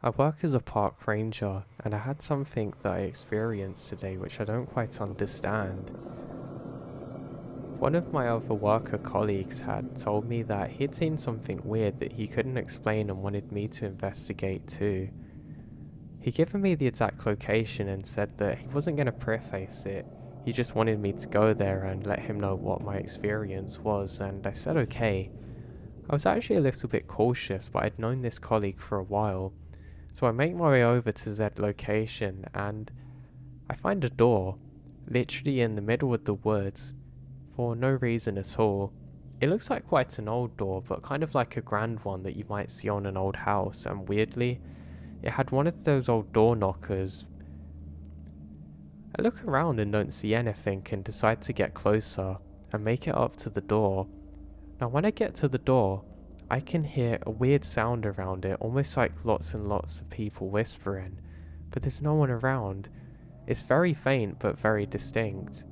I work as a park ranger, and I had something that I experienced today which I don't quite understand. One of my other worker colleagues had told me that he'd seen something weird that he couldn't explain and wanted me to investigate too. He'd given me the exact location and said that he wasn't going to preface it, he just wanted me to go there and let him know what my experience was, and I said okay. I was actually a little bit cautious, but I'd known this colleague for a while. So I make my way over to that location and I find a door, literally in the middle of the woods, for no reason at all. It looks like quite an old door, but kind of like a grand one that you might see on an old house, and weirdly, it had one of those old door knockers. I look around and don't see anything and decide to get closer and make it up to the door. Now when I get to the door, I can hear a weird sound around it, almost like lots and lots of people whispering, but there's no one around. It's very faint but very distinct.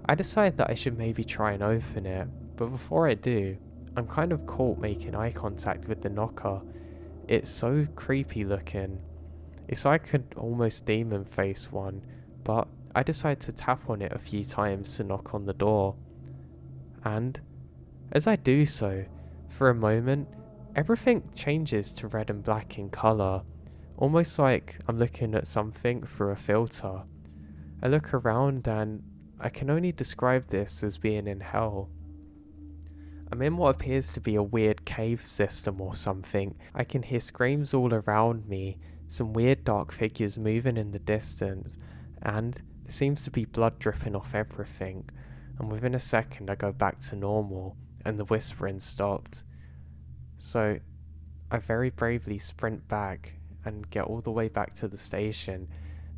I decide that I should maybe try and open it, but before I do, I'm kind of caught making eye contact with the knocker. It's so creepy looking. It's like an almost demon face one, but I decide to tap on it a few times to knock on the door. And as I do so, for a moment, everything changes to red and black in colour, almost like I'm looking at something through a filter. I look around and I can only describe this as being in hell. I'm in what appears to be a weird cave system or something. I can hear screams all around me, some weird dark figures moving in the distance, and there seems to be blood dripping off everything, and within a second I go back to normal, and the whispering stopped. So I very bravely sprint back and get all the way back to the station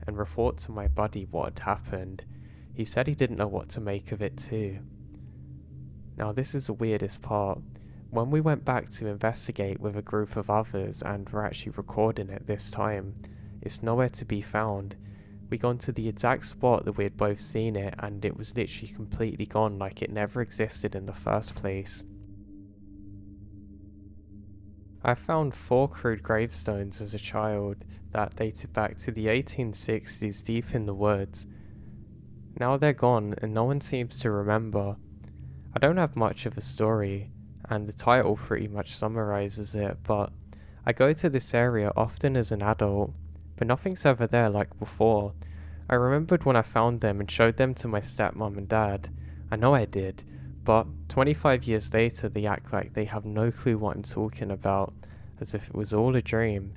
and report to my buddy what had happened. He said he didn't know what to make of it too. Now this is the weirdest part. When we went back to investigate with a group of others and were actually recording it this time, it's nowhere to be found. We gone to the exact spot that we had both seen it, and it was literally completely gone, like it never existed in the first place. I found 4 crude gravestones as a child that dated back to the 1860s deep in the woods. Now they're gone and no one seems to remember. I don't have much of a story, and the title pretty much summarizes it, but I go to this area often as an adult, but nothing's ever there like before. I remembered when I found them and showed them to my stepmom and dad. I know I did, but 25 years later they act like they have no clue what I'm talking about, as if it was all a dream.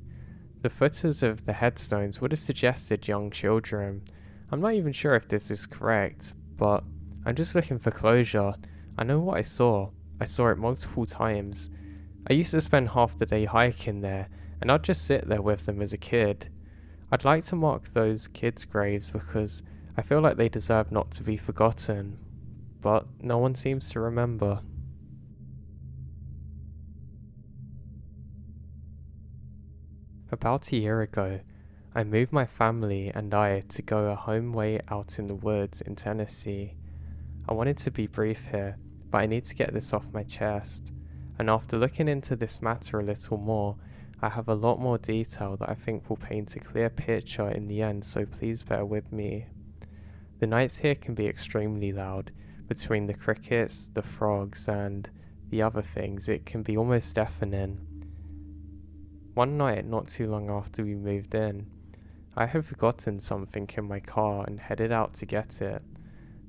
The footers of the headstones would have suggested young children. I'm not even sure if this is correct, but I'm just looking for closure. I know what I saw. I saw it multiple times. I used to spend half the day hiking there, and I'd just sit there with them as a kid. I'd like to mark those kids' graves because I feel like they deserve not to be forgotten, but no one seems to remember. About a year ago, I moved my family and I to go a home way out in the woods in Tennessee. I wanted to be brief here, but I need to get this off my chest, and after looking into this matter a little more, I have a lot more detail that I think will paint a clear picture in the end, so please bear with me. The nights here can be extremely loud. Between the crickets, the frogs, and the other things, it can be almost deafening. One night, not too long after we moved in, I had forgotten something in my car and headed out to get it.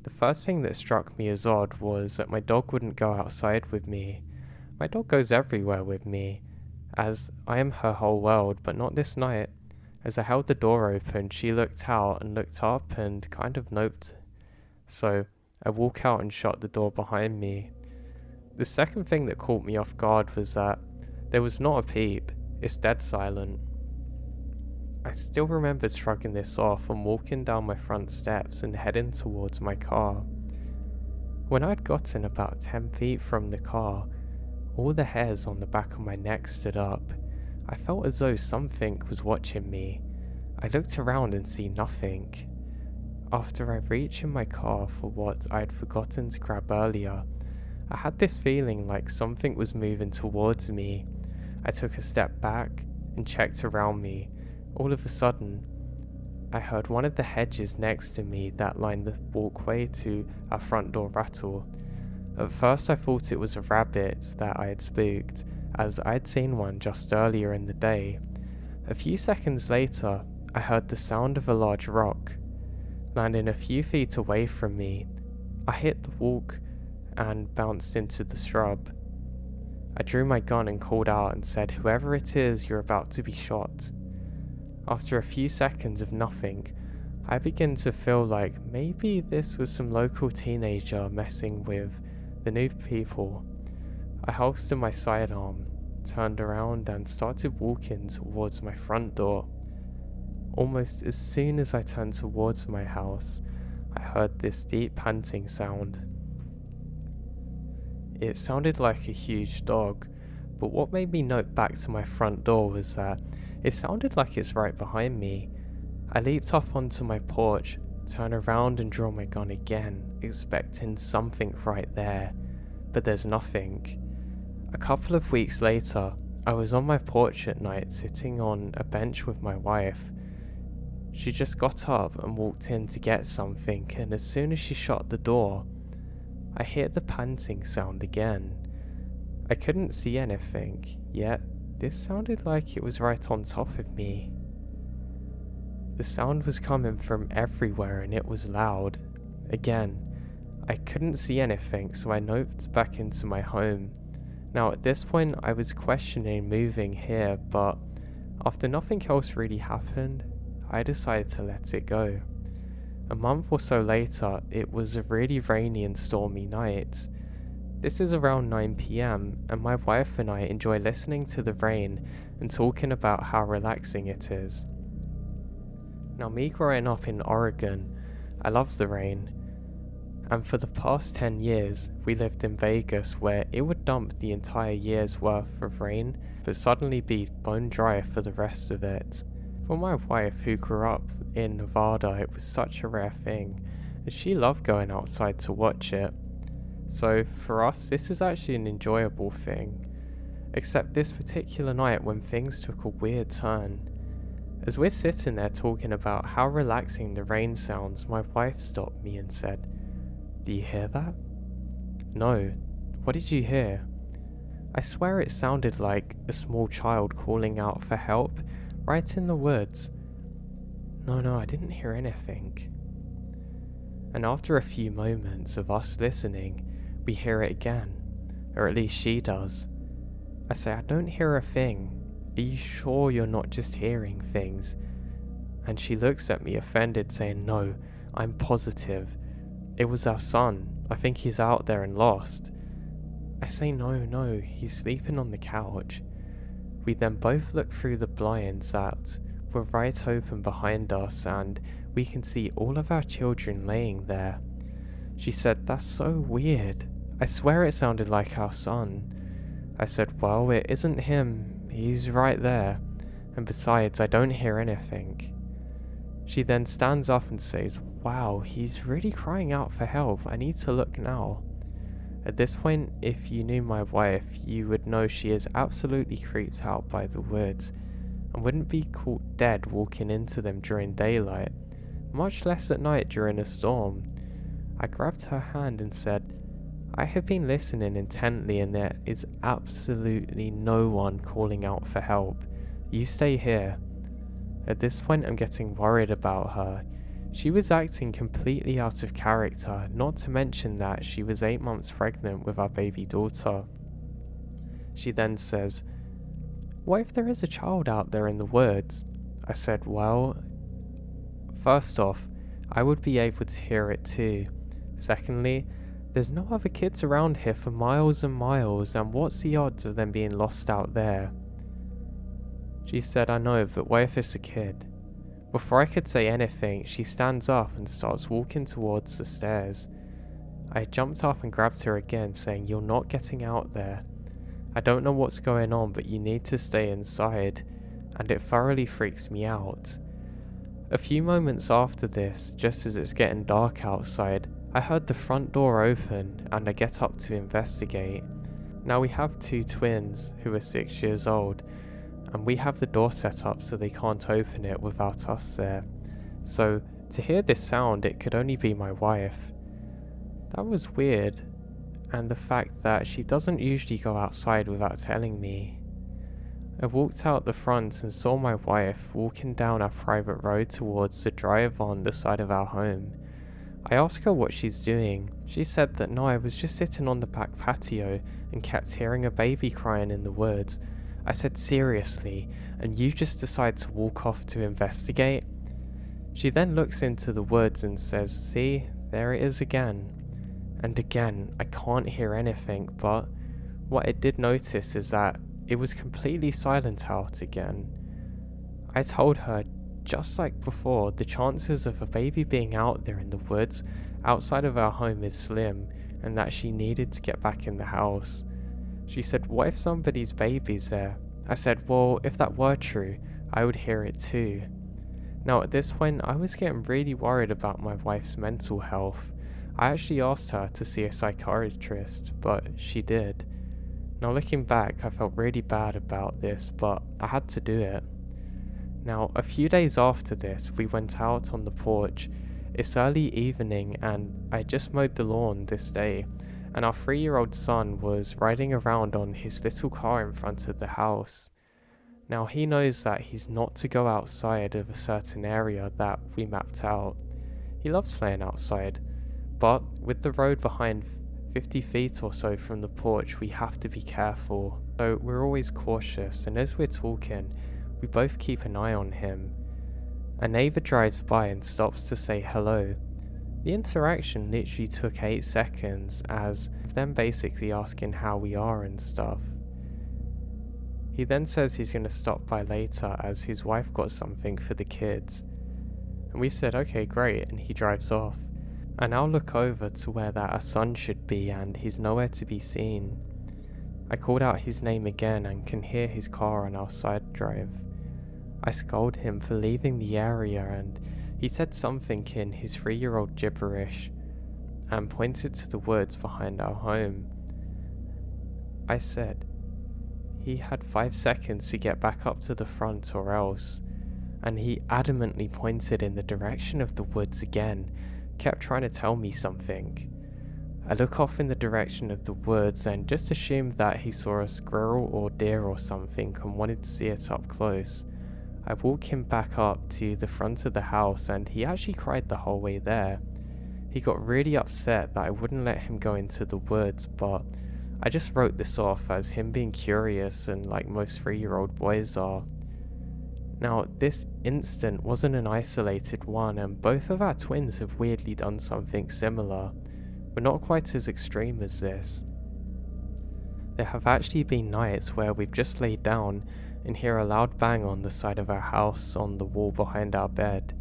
The first thing that struck me as odd was that my dog wouldn't go outside with me. My dog goes everywhere with me, as I am her whole world, but not this night. As I held the door open, she looked out and looked up and kind of noped. So I walk out and shut the door behind me. The second thing that caught me off guard was that there was not a peep. It's dead silent. I still remember shrugging this off and walking down my front steps and heading towards my car. When I'd gotten about 10 feet from the car, all the hairs on the back of my neck stood up. I felt as though something was watching me. I looked around and see nothing. After I reached in my car for what I had forgotten to grab earlier, I had this feeling like something was moving towards me. I took a step back and checked around me. All of a sudden, I heard one of the hedges next to me that lined the walkway to our front door rattle. At first I thought it was a rabbit that I had spooked, as I'd seen one just earlier in the day. A few seconds later, I heard the sound of a large rock landing a few feet away from me. I hit the walk and bounced into the shrub. I drew my gun and called out and said, "Whoever it is, you're about to be shot." After a few seconds of nothing, I began to feel like maybe this was some local teenager messing with the new people. I holstered my sidearm, turned around and started walking towards my front door. Almost as soon as I turned towards my house, I heard this deep panting sound. It sounded like a huge dog, but what made me note back to my front door was that it sounded like it's right behind me. I leaped up onto my porch, turned around and drew my gun again, expecting something right there, but there's nothing. A couple of weeks later, I was on my porch at night sitting on a bench with my wife. She just got up and walked in to get something, and as soon as she shut the door, I heard the panting sound again. I couldn't see anything, yet this sounded like it was right on top of me. The sound was coming from everywhere and it was loud. Again, I couldn't see anything, so I noped back into my home. Now at this point I was questioning moving here, but after nothing else really happened, I decided to let it go. A month or so later, it was a really rainy and stormy night. This is around 9 PM, and my wife and I enjoy listening to the rain and talking about how relaxing it is. Now, me growing up in Oregon, I love the rain, and for the past 10 years, we lived in Vegas where it would dump the entire year's worth of rain, but suddenly be bone dry for the rest of it. For my wife, who grew up in Nevada, it was such a rare thing, and she loved going outside to watch it. So for us, this is actually an enjoyable thing. Except this particular night when things took a weird turn. As we're sitting there talking about how relaxing the rain sounds, my wife stopped me and said, "Do you hear that?" "No. What did you hear?" I swear it sounded like a small child calling out for help right in the woods. No, I didn't hear anything. And after a few moments of us listening, we hear it again, or at least she does. I say, "I don't hear a thing. Are you sure you're not just hearing things?" And she looks at me offended, saying, "No, I'm positive. It was our son. I think he's out there and lost." I say, No, he's sleeping on the couch." We then both look through the blinds that were right open behind us, and we can see all of our children laying there. She said, "That's so weird. I swear it sounded like our son." I said, "Well, it isn't him. He's right there. And besides, I don't hear anything." She then stands up and says, "Wow, he's really crying out for help. I need to look now." At this point, if you knew my wife, you would know she is absolutely creeped out by the woods and wouldn't be caught dead walking into them during daylight, much less at night during a storm. I grabbed her hand and said, "I have been listening intently and there is absolutely no one calling out for help. You stay here." At this point, I'm getting worried about her. She was acting completely out of character, not to mention that she was 8 months pregnant with our baby daughter. She then says, "What if there is a child out there in the woods?" I said, "Well, first off, I would be able to hear it too. Secondly, there's no other kids around here for miles and miles, and what's the odds of them being lost out there?" She said, "I know, but what if it's a kid?" Before I could say anything, she stands up and starts walking towards the stairs. I jumped up and grabbed her again, saying, "You're not getting out there. I don't know what's going on, but you need to stay inside," and it thoroughly freaks me out. A few moments after this, just as it's getting dark outside, I heard the front door open and I get up to investigate. Now we have 2 twins who are 6 years old, and we have the door set up so they can't open it without us there. So to hear this sound, it could only be my wife. That was weird, and the fact that she doesn't usually go outside without telling me. I walked out the front and saw my wife walking down our private road towards the drive on the side of our home. I asked her what she's doing. She said that no, I was just sitting on the back patio and kept hearing a baby crying in the woods. I said, seriously, and you just decide to walk off to investigate? She then looks into the woods and says, see, there it is again. And again, I can't hear anything, but what I did notice is that it was completely silent out again. I told her, just like before, the chances of a baby being out there in the woods outside of our home is slim, and that she needed to get back in the house. She said, what if somebody's baby's there? I said, well, if that were true, I would hear it too. Now at this point, I was getting really worried about my wife's mental health. I actually asked her to see a psychiatrist, but she did. Now looking back, I felt really bad about this, but I had to do it. Now, a few days after this, we went out on the porch. It's early evening and I just mowed the lawn this day, and our 3-year-old son was riding around on his little car in front of the house. Now he knows that he's not to go outside of a certain area that we mapped out. He loves playing outside, but with the road behind 50 feet or so from the porch, we have to be careful. So we're always cautious, and as we're talking, we both keep an eye on him. A neighbour drives by and stops to say hello. The interaction literally took 8 seconds, as them basically asking how we are and stuff. He then says he's going to stop by later as his wife got something for the kids. And we said okay, great, and he drives off. I now look over to where that our son should be and he's nowhere to be seen. I called out his name again and can hear his car on our side drive. I scold him for leaving the area, and he said something in his 3-year-old gibberish and pointed to the woods behind our home. I said he had 5 seconds to get back up to the front or else, and he adamantly pointed in the direction of the woods again, kept trying to tell me something. I look off in the direction of the woods and just assumed that he saw a squirrel or deer or something and wanted to see it up close. I walk him back up to the front of the house and he actually cried the whole way there. He got really upset that I wouldn't let him go into the woods, but I just wrote this off as him being curious and like most 3-year-old boys are. Now, this incident wasn't an isolated one, and both of our twins have weirdly done something similar, but not quite as extreme as this. There have actually been nights where we've just laid down and hear a loud bang on the side of our house on the wall behind our bed.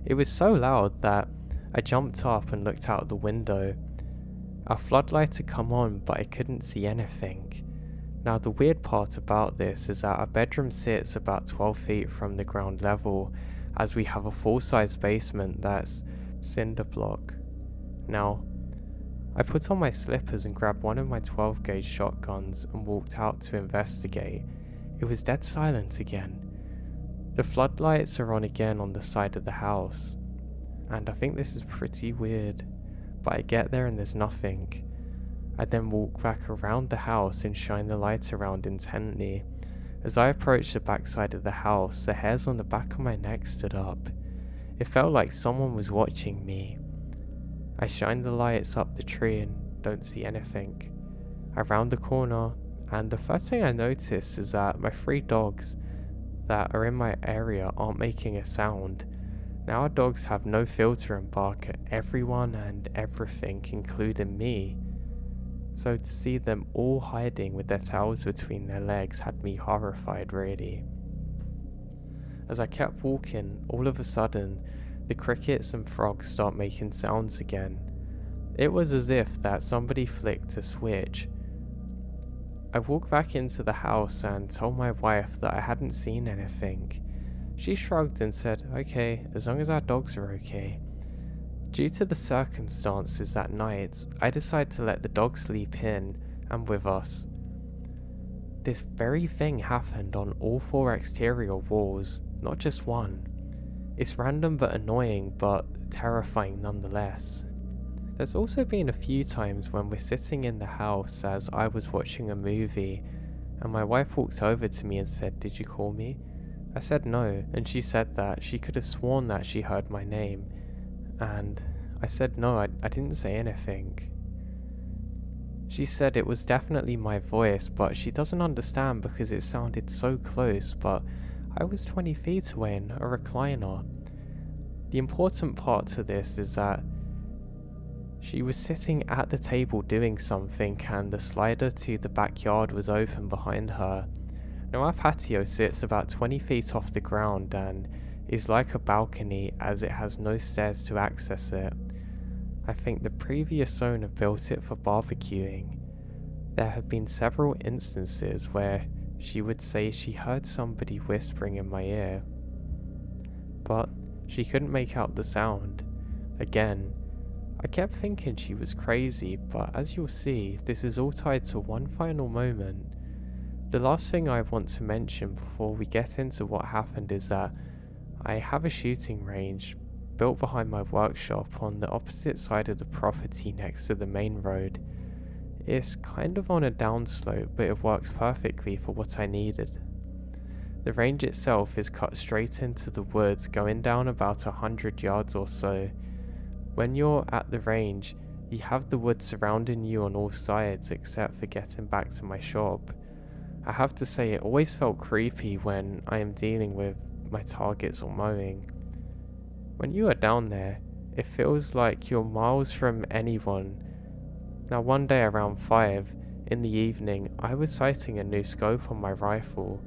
It was so loud that I jumped up and looked out the window. Our floodlight had come on, but I couldn't see anything. Now the weird part about this is that our bedroom sits about 12 feet from the ground level, as we have a full-size basement that's cinder block. Now, I put on my slippers and grabbed one of my 12-gauge shotguns and walked out to investigate. It was dead silent again. The floodlights are on again on the side of the house, and I think this is pretty weird, but I get there and there's nothing. I then walk back around the house and shine the light around intently. As I approached the backside of the house, the hairs on the back of my neck stood up. It felt like someone was watching me. I shine the lights up the tree and don't see anything. I round the corner, and the first thing I notice is that my 3 dogs that are in my area aren't making a sound. Now our dogs have no filter and bark at everyone and everything, including me. So to see them all hiding with their tails between their legs had me horrified, really. As I kept walking, all of a sudden, the crickets and frogs start making sounds again. It was as if that somebody flicked a switch. I walked back into the house and told my wife that I hadn't seen anything. She shrugged and said, okay, as long as our dogs are okay. Due to the circumstances that night, I decided to let the dogs sleep in and with us. this very thing happened on all 4 exterior walls, not just one. It's random but annoying, but terrifying nonetheless. There's also been a few times when we're sitting in the house as I was watching a movie, and my wife walked over to me and said, "Did you call me?" I said no, and she said that she could have sworn that she heard my name, and I said no, I didn't say anything. She said it was definitely my voice, but she doesn't understand because it sounded so close, but I was 20 feet away in a recliner. The important part to this is that she was sitting at the table doing something, and the slider to the backyard was open behind her. Now our patio sits about 20 feet off the ground and is like a balcony as it has no stairs to access it. I think the previous owner built it for barbecuing. There have been several instances where she would say she heard somebody whispering in my ear, but she couldn't make out the sound. Again, I kept thinking she was crazy, but as you'll see, this is all tied to one final moment. The last thing I want to mention before we get into what happened is that I have a shooting range built behind my workshop on the opposite side of the property next to the main road. It's kind of on a downslope, but it works perfectly for what I needed. The range itself is cut straight into the woods, going down about 100 yards or so. When you're at the range, you have the woods surrounding you on all sides except for getting back to my shop. I have to say it always felt creepy when I am dealing with my targets or mowing. When you are down there, it feels like you're miles from anyone. Now one day around 5 in the evening, I was sighting a new scope on my rifle.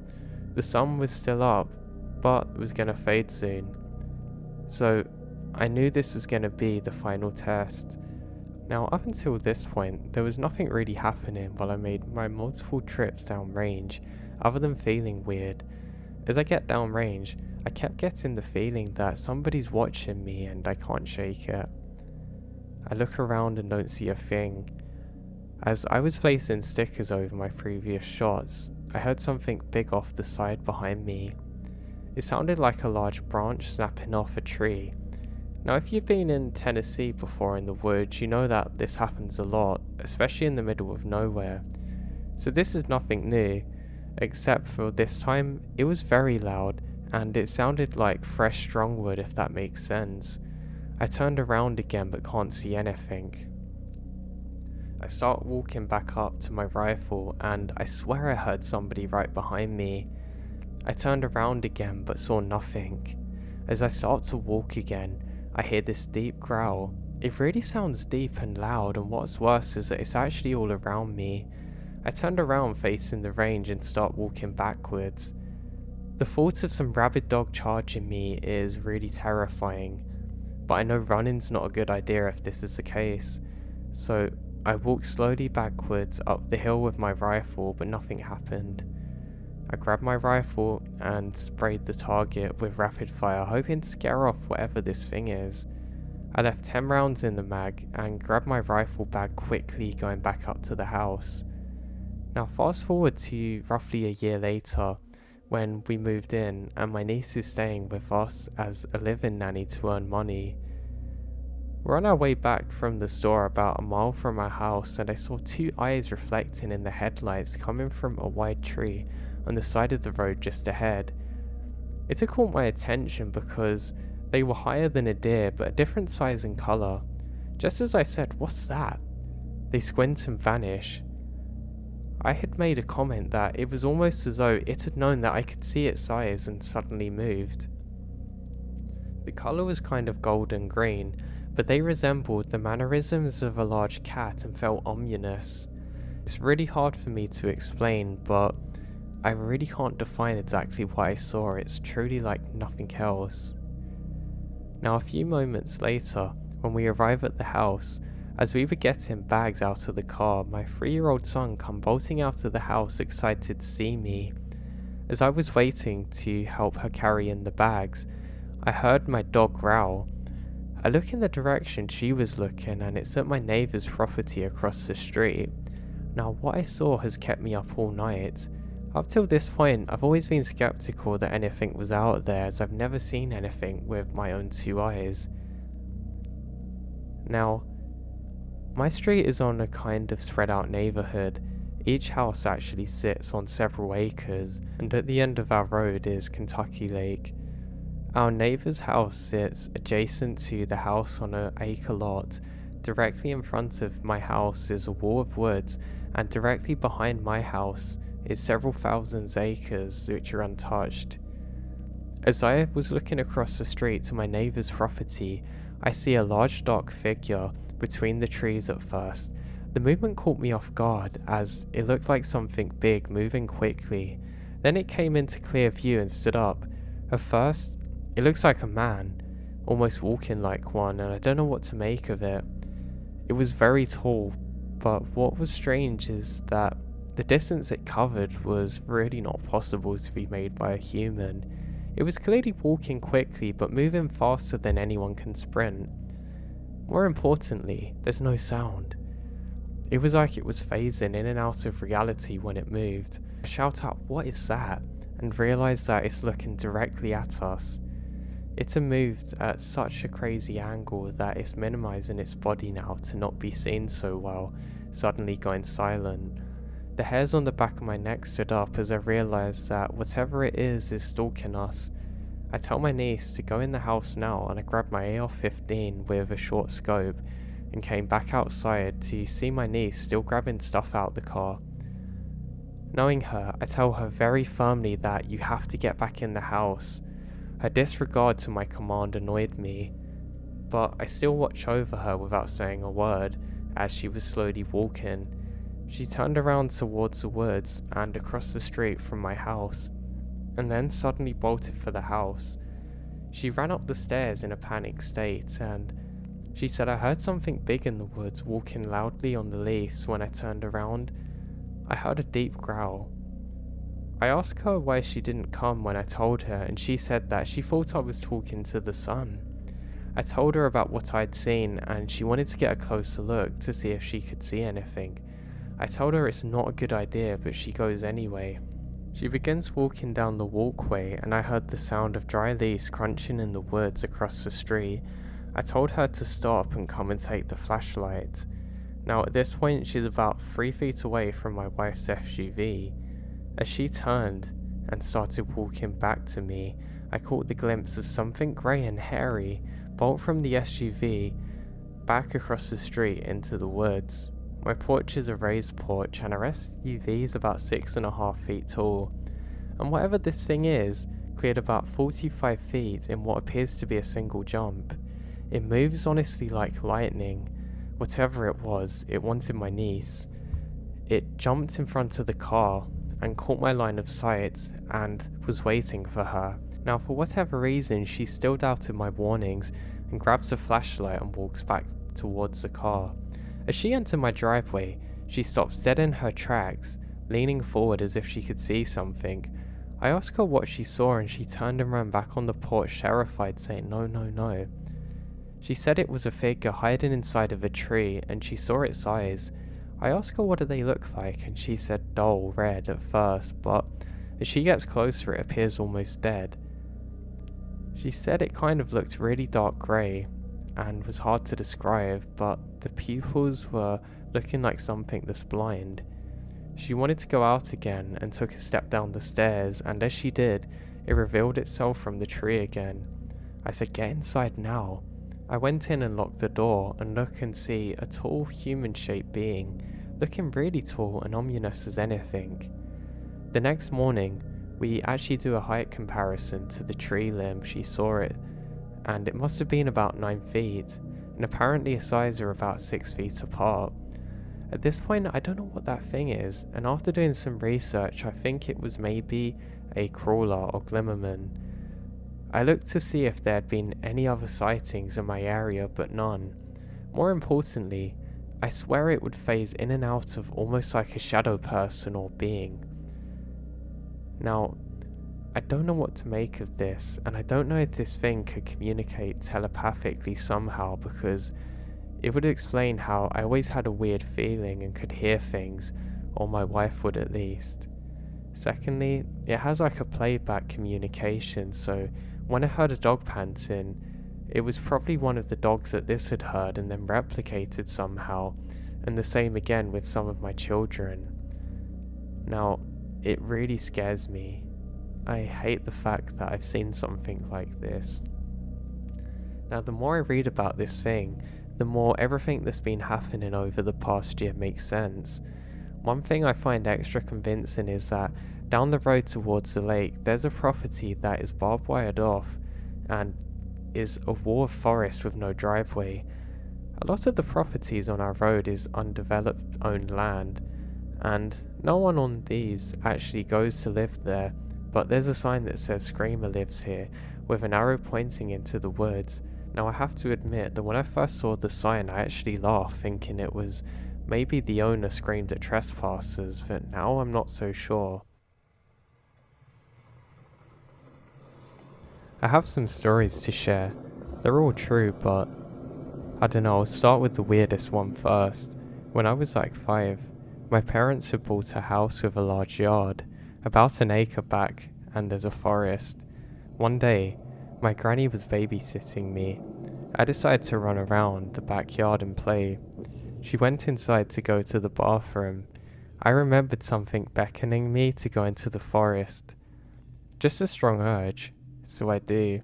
The sun was still up, but it was going to fade soon. So I knew this was going to be the final test. Now up until this point, there was nothing really happening while I made my multiple trips down range, other than feeling weird. As I get down range, I kept getting the feeling that somebody's watching me and I can't shake it. I look around and don't see a thing. As I was placing stickers over my previous shots, I heard something big off the side behind me. It sounded like a large branch snapping off a tree. Now if you've been in Tennessee before in the woods, you know that this happens a lot, especially in the middle of nowhere. So this is nothing new, except for this time it was very loud and it sounded like fresh strong wood, if that makes sense. I turned around again but can't see anything. I start walking back up to my rifle and I swear I heard somebody right behind me. I turned around again but saw nothing. As I start to walk again, I hear this deep growl. It really sounds deep and loud, and what's worse is that it's actually all around me. I turned around facing the range and start walking backwards. The thought of some rabid dog charging me is really terrifying, but I know running's not a good idea if this is the case. So I walked slowly backwards up the hill with my rifle, but nothing happened. I grabbed my rifle and sprayed the target with rapid fire, hoping to scare off whatever this thing is. I left 10 rounds in the mag and grabbed my rifle bag quickly, going back up to the house. Now fast forward to roughly a year later, when we moved in and my niece is staying with us as a live-in nanny to earn money. We're on our way back from the store about a mile from our house, and I saw 2 eyes reflecting in the headlights coming from a wide tree on the side of the road just ahead. It took caught my attention because they were higher than a deer but a different size and colour. Just as I said, "What's that?" they squint and vanish. I had made a comment that it was almost as though it had known that I could see its size and suddenly moved. The colour was kind of golden green, but they resembled the mannerisms of a large cat and felt ominous. It's really hard for me to explain, but I really can't define exactly what I saw. It's truly like nothing else. Now a few moments later, when we arrive at the house, as we were getting bags out of the car, my 3-year-old son come bolting out of the house excited to see me. As I was waiting to help her carry in the bags, I heard my dog growl. I look in the direction she was looking and it's at my neighbour's property across the street. Now what I saw has kept me up all night. Up till this point, I've always been skeptical that anything was out there, as I've never seen anything with my own two eyes. Now, my street is on a kind of spread out neighbourhood. Each house actually sits on several acres, and at the end of our road is Kentucky Lake. Our neighbour's house sits adjacent to the house on an acre lot. Directly in front of my house is a wall of woods, and directly behind my house is several thousand acres which are untouched. As I was looking across the street to my neighbour's property, I see a large dark figure between the trees at first. The movement caught me off guard, as it looked like something big moving quickly. Then it came into clear view and stood up. At first, it looks like a man, almost walking like one, and I don't know what to make of it. It was very tall, but what was strange is that the distance it covered was really not possible to be made by a human. It was clearly walking quickly, but moving faster than anyone can sprint. More importantly, there's no sound. It was like it was phasing in and out of reality when it moved. I shout out, "What is that?" and realise that it's looking directly at us. It's moved at such a crazy angle that it's minimising its body now to not be seen so well, suddenly going silent. The hairs on the back of my neck stood up as I realised that whatever it is stalking us. I tell my niece to go in the house now, and I grabbed my AR-15 with a short scope and came back outside to see my niece still grabbing stuff out the car. Knowing her, I tell her very firmly that you have to get back in the house. Her disregard to my command annoyed me, but I still watch over her without saying a word as she was slowly walking. She turned around towards the woods and across the street from my house, and then suddenly bolted for the house. She ran up the stairs in a panicked state, and she said, "I heard something big in the woods walking loudly on the leaves. When I turned around, I heard a deep growl." I asked her why she didn't come when I told her, and she said that she thought I was talking to the sun. I told her about what I'd seen, and she wanted to get a closer look to see if she could see anything. I told her it's not a good idea, but she goes anyway. She begins walking down the walkway, and I heard the sound of dry leaves crunching in the woods across the street. I told her to stop and come and take the flashlight. Now at this point, she's about 3 feet away from my wife's SUV. As she turned and started walking back to me, I caught the glimpse of something grey and hairy bolt from the SUV back across the street into the woods. My porch is a raised porch, and our SUV is about 6.5 feet tall, and whatever this thing is, cleared about 45 feet in what appears to be a single jump. It moves honestly like lightning. Whatever it was, it wanted my niece. It jumped in front of the car and caught my line of sight and was waiting for her. Now for whatever reason, she still doubted my warnings and grabs a flashlight and walks back towards the car. As she entered my driveway, she stops dead in her tracks, leaning forward as if she could see something. I asked her what she saw, and she turned and ran back on the porch terrified, saying, "No, no, no." She said it was a figure hiding inside of a tree, and she saw its eyes. I asked her what do they look like, and she said dull red at first, but as she gets closer it appears almost dead. She said it kind of looked really dark grey and was hard to describe, but the pupils were looking like something that's blind. She wanted to go out again and took a step down the stairs, and as she did, it revealed itself from the tree again. I said, "Get inside now." I went in and locked the door and look and see a tall human-shaped being, looking really tall and ominous as anything. The next morning, we actually do a height comparison to the tree limb she saw it, and it must have been about 9 feet, and apparently its eyes are about 6 feet apart. At this point, I don't know what that thing is, and after doing some research, I think it was maybe a crawler or glimmerman. I looked to see if there had been any other sightings in my area, but none. More importantly, I swear it would phase in and out of almost like a shadow person or being. Now, I don't know what to make of this, and I don't know if this thing could communicate telepathically somehow, because it would explain how I always had a weird feeling and could hear things, or my wife would at least. Secondly, it has like a playback communication, so when I heard a dog panting, it was probably one of the dogs that this had heard and then replicated somehow, and the same again with some of my children. Now, it really scares me. I hate the fact that I've seen something like this. Now, the more I read about this thing, the more everything that's been happening over the past year makes sense. One thing I find extra convincing is that down the road towards the lake, there's a property that is barbed wired off and is a wall of forest with no driveway. A lot of the properties on our road is undeveloped owned land, and no one on these actually goes to live there, but there's a sign that says Screamer lives here, with an arrow pointing into the woods. Now I have to admit that when I first saw the sign I actually laughed, thinking it was maybe the owner screamed at trespassers, but now I'm not so sure. I have some stories to share. They're all true, but I don't know, I'll start with the weirdest one first. When I was like 5, my parents had bought a house with a large yard, about an acre back, and there's a forest. One day, my granny was babysitting me. I decided to run around the backyard and play. She went inside to go to the bathroom. I remembered something beckoning me to go into the forest. Just a strong urge, so I do.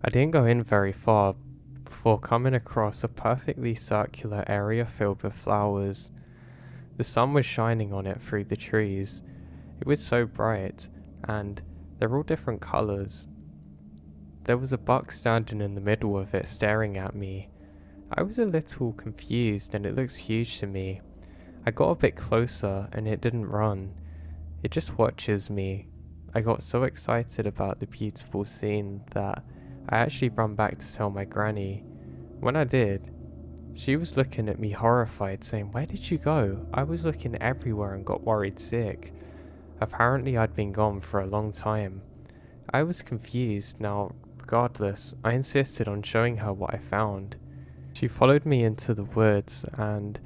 I didn't go in very far before coming across a perfectly circular area filled with flowers. The sun was shining on it through the trees. It was so bright, and they're all different colours. There was a buck standing in the middle of it staring at me. I was a little confused and it looks huge to me. I got a bit closer and it didn't run. It just watches me. I got so excited about the beautiful scene that I actually ran back to tell my granny. When I did, she was looking at me horrified, saying, "Where did you go?" I was looking everywhere and got worried sick. Apparently I'd been gone for a long time. I was confused. Now, regardless, I insisted on showing her what I found. She followed me into the woods and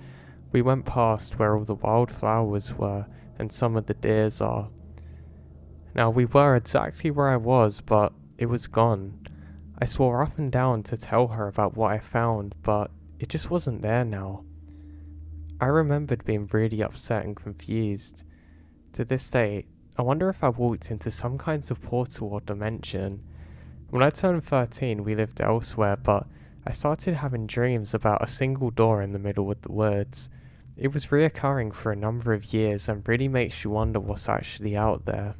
we went past where all the wildflowers were and some of the deers are. Now, we were exactly where I was, but it was gone. I swore up and down to tell her about what I found, but it just wasn't there now. I remembered being really upset and confused. To this day, I wonder if I walked into some kinds of portal or dimension. When I turned 13, we lived elsewhere, but I started having dreams about a single door in the middle of the woods. It was reoccurring for a number of years and really makes you wonder what's actually out there.